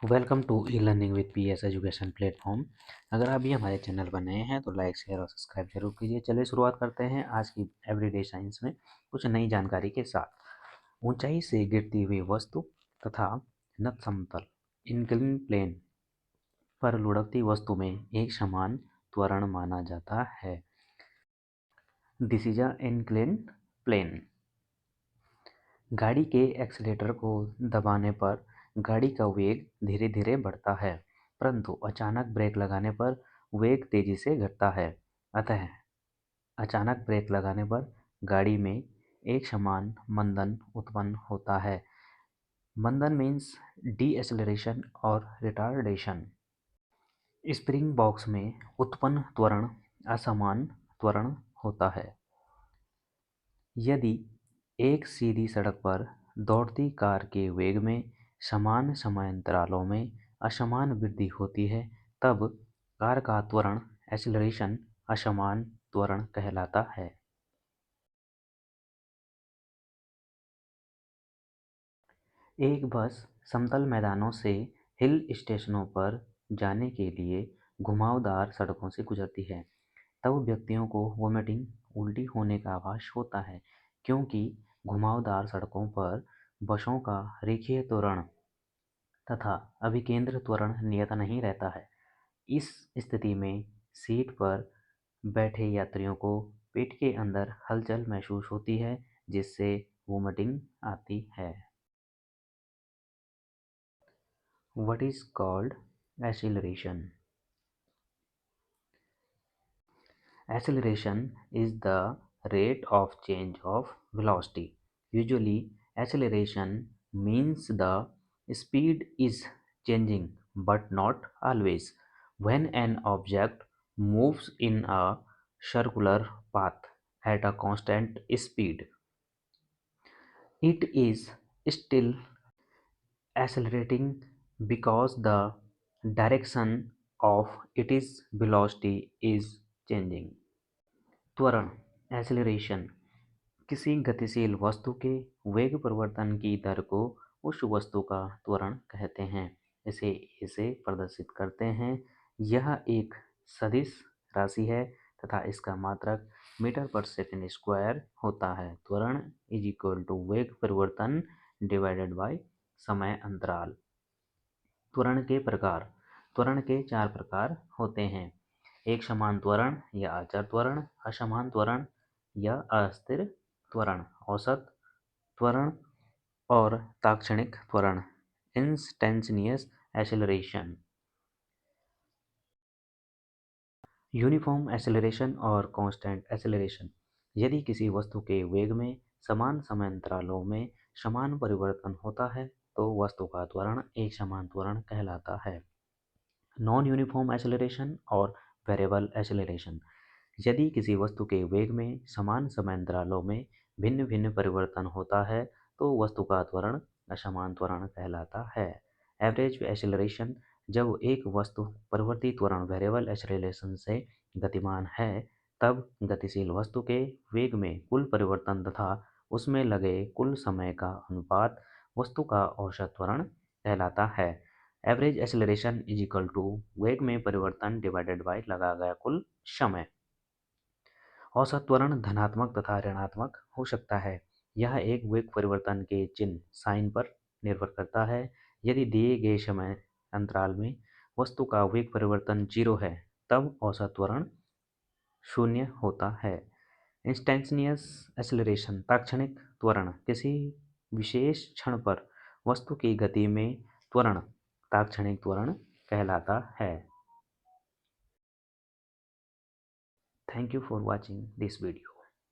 Welcome to e learning with P S education platform. अगर अभी हमारे चैनल पर नए हैं तो लाइक शेयर और सब्सक्राइब जरूर कीजिए। चलिए शुरुआत करते हैं आज की एवरीडे साइंस में कुछ नई जानकारी के साथ। ऊंचाई से गिरती हुई वस्तु तथा नत समतल इंक्लिन प्लेन पर लुढ़कती वस्तु में एक समान त्वरण माना जाता है। This is a incline plane. गाड़ी के एक्सीलेटर को दबाने पर गाड़ी का वेग धीरे धीरे बढ़ता है, परंतु अचानक ब्रेक लगाने पर वेग तेजी से घटता है। अतः अचानक ब्रेक लगाने पर गाड़ी में एक समान मंदन उत्पन्न होता है। मंदन मीन्स डीएक्सेलरेशन और रिटार्डेशन। स्प्रिंग बॉक्स में उत्पन्न त्वरण असमान त्वरण होता है। यदि एक सीधी सड़क पर दौड़ती कार के वेग में समान समयांतरालों में असमान वृद्धि होती है, तब कार का त्वरण एक्सीलरेशन असमान त्वरण कहलाता है। एक बस समतल मैदानों से हिल स्टेशनों पर जाने के लिए घुमावदार सड़कों से गुजरती है। तब व्यक्तियों को वोमिटिंग, उल्टी होने का आभास होता है, क्योंकि घुमावदार सड़कों पर बसों का रेखीय त्वरण तथा अभिकेंद्र त्वरण नियत नहीं रहता है। इस स्थिति में सीट पर बैठे यात्रियों को पेट के अंदर हलचल महसूस होती है, जिससे वोमिटिंग आती है। What is called acceleration? Acceleration is the rate of change of velocity. Usually, acceleration means the speed is changing, but not always. When an object moves in a circular path at a constant speed, it is still accelerating because the direction of its velocity is changing. त्वरण acceleration किसी गतिशील वस्तु के वेग परिवर्तन की दर को उस वस्तु का त्वरण कहते हैं। इसे प्रदर्शित करते हैं। यह एक सदिश राशि है तथा इसका मात्रक मीटर पर सेकंड स्क्वायर होता है। त्वरण इज इक्वल टू वेग परिवर्तन डिवाइडेड बाय समय अंतराल। त्वरण के प्रकार। त्वरण के 4 प्रकार होते हैं। एक समान त्वरण या अचर त्वरण, असमान त्वरण या अस्थिर त्वरण, औसत त्वरण और तात्क्षणिक त्वरण, इंस्टेंटेनियस एक्सेलरेशन। यूनिफॉर्म एक्सेलरेशन और कांस्टेंट एक्सेलरेशन। यदि किसी वस्तु के वेग में समान समयांतरालों में समान परिवर्तन होता है, तो वस्तु का त्वरण एक समान त्वरण कहलाता है। नॉन यूनिफॉर्म एक्सेलरेशन और वेरिएबल एक्सेलरेशन। यदि किसी वस्तु के वेग में समान समयांतरालों में भिन्न भिन्न परिवर्तन होता है, तो वस्तु का त्वरण असमान त्वरण कहलाता है। Average acceleration. जब एक वस्तु परिवर्ती त्वरण वेरिएबल एक्सेलरेशन से गतिमान है, तब गतिशील वस्तु के वेग में कुल परिवर्तन तथा उसमें लगे कुल समय का अनुपात वस्तु का औसत त्वरण कहलाता है। Average acceleration is equal to वेग में परिवर्तन डिवाइडेड बाय लगा गया कुल समय। औसत त्वरण धनात्मक तथा ऋणात्मक हो सकता है। यह एक वेग परिवर्तन के चिन्ह साइन पर निर्भर करता है। यदि दिए गए समय अंतराल में वस्तु का वेग परिवर्तन 0 है, तब औसत त्वरण 0 होता है। इंस्टेंटेनियस एक्सेलरेशन तात्क्षणिक त्वरण। किसी विशेष क्षण पर वस्तु की गति में त्वरण तात्क्षणिक त्वरण कहलाता है। Thank you for watching this video.